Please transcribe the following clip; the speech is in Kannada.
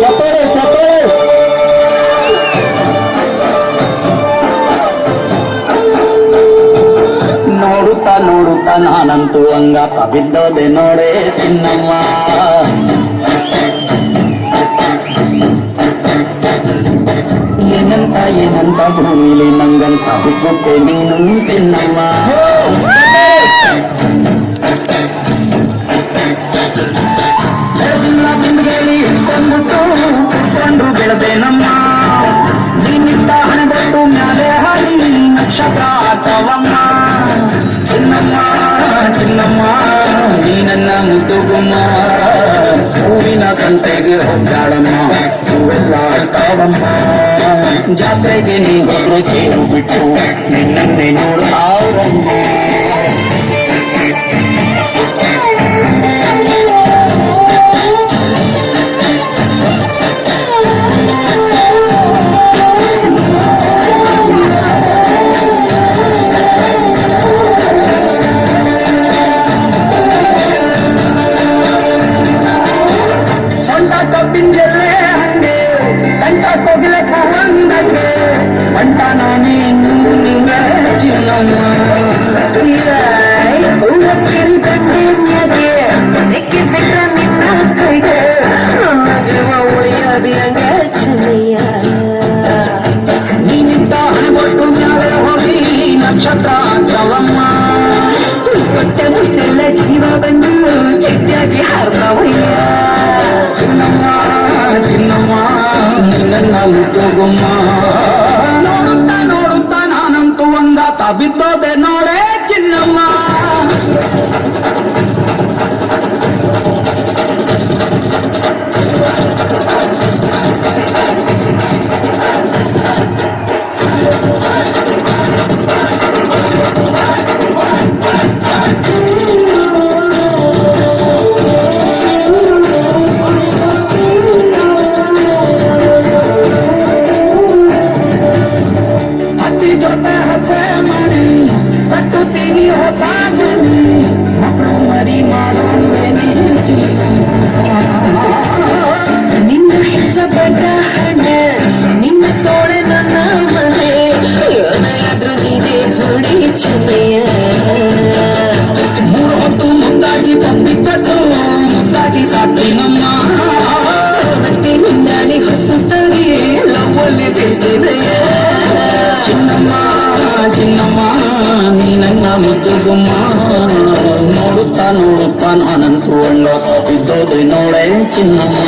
ಚಪ್ಪಾಳೆ ಚಪ್ಪಾಳೆ. ನೋಡುತ್ತಾ ನೋಡುತ್ತಾ ನಾನಂತೂ ಹಂಗಾತ ಬಿದ್ದೋದೆ ನೋಡೇ ಚಿನ್ನಮ್ಮ. ಏನಂತ ಏನಂತ ಭೂಮಿಲಿ ನಂಗಂತ ಬಿಟ್ಟೆ ನೀನು ಚಿನ್ನಮ್ಮ. ಬಿಂದಿಗೆಯಲ್ಲಿ ಇಟ್ಕೊಂಡ್ಬಿಟ್ಟು ಕುತ್ಕೊಂಡು ಬೆಳೆದೆ ನಮ್ಮ. ನೀನಿಟ್ಟ ಹಣೆಬಟ್ಟು ಮ್ಯಾಲೆ ಹಾರಿ ನಕ್ಷತ್ರ ಆತವಮ್ಮ. ಚಿನ್ನಮ್ಮ ಚಿನ್ನಮ್ಮ ನೀ ನನ್ನ ಮುದ್ದು ಗುಮ್ಮ. ಹೂವಿನ ಸಂತೆಗೆ ಹೋಗ್ತಾಳಮ್ಮ ಹೂವೆಲ್ಲ ಆಡ್ತಾವಮ್ಮ. ಜಾತ್ರೆಗೆ ನೀ ಹೋದ್ರು ಚೇರು ಬಿಟ್ಟು ನಿನ್ನನ್ನೇ ನೋಡ್ತಾವಮ್ಮ. ಕಬ್ಬಿಂಜಲ್ಲೇ ಹಂಗೆ ಕಂಟ ಕೋಗಿಲೆ ಕವಂದಂಗೆ ಬಂಟ ನಾನೇನು ನಿಂಗೆ ಚಿನ್ನಮ್ಮ. ಹೂವಕ್ಕೇರಿ ಬಂಡೆ ಮ್ಯಾಗೆ ಸಿಕ್ಕಿಬಿಟ್ಟ ನಿನ್ನ ಕೈಗೆ ನನ್ನ ಜೀವ ಉಳಿಯೋದಿ ಹಂಗೆ ಚಿನ್ನಯ್ಯ. ನೀನಿಟ್ಟ ಹಣೆಬಟ್ಟು ಮ್ಯಾಲೆ ಹೋಗಿ ನಕ್ಷತ್ರ ಚವಮ್ಮ. ಹೊಟ್ಟೆ ಮುಟ್ಟೆಲ್ಲ ಜೀವ ಬಂದು ಚೆಟ್ಟಾಗಿ ಹಾರ್ತಾವಯ್ಯ. ಚಿನ್ನಮ್ಮ ಚಿನ್ನಮ್ಮ ನಿನ್ನ ಮುದ್ದು ಗುಮ್ಮ. ನೋಡುತ್ತಾ ನೋಡುತ್ತಾ ನಾನಂತೂ ಒಂದಾತ ಬಿದ್ದೋದೆ ನೋಡೇ ಚಿನ್ನಮ್ಮ. ಜೊತೆ ಹಸೆ ಮಾಡಿ ಕಟ್ಟುತ್ತೀನಿ ಹೊಸ ಮನೆ ಮಕ್ಕಳು ಮರಿ ಮಾಡೋಂಗೆ ನಿನ್ನ ಹೆಸ ಬಡ್ಡ ಹಣ್ಣೆ ನಿನ್ನ ತೋಳೆ ನನ್ನ ಮನೆ ಏನಾದ್ರೂ ನೀನೇ ಹುಡಿ ಚೆನ್ನೆಯ. ಮೂರು ಹೊತ್ತು ಮುದ್ದಾಗಿ ಬಂದಿದ್ದದ್ದು ಮುದ್ದಾಗಿ ಸಾಕಿನಮ್ಮ. ಮತ್ತೆ ನಿನ್ನಾಡಿ ಹೊಸಸ್ತಾಗಿ ಲವ್ವಲ್ಲಿ ಬೆಳೆದಿದೆಯ. ಚಿನ್ನಮ್ಮ ಚಿನ್ನಮ್ಮ ನೀ ನನ್ನ ಮುದ್ದು ಗುಮ್ಮ. ನೋಡುತ್ತಾ ನೋಡುತ್ತಾ ನಾನಂತೂ ಹಂಗ ಬಿದ್ದೋದೆ ನೋಡೆ ಚಿನ್ನಮ್ಮ.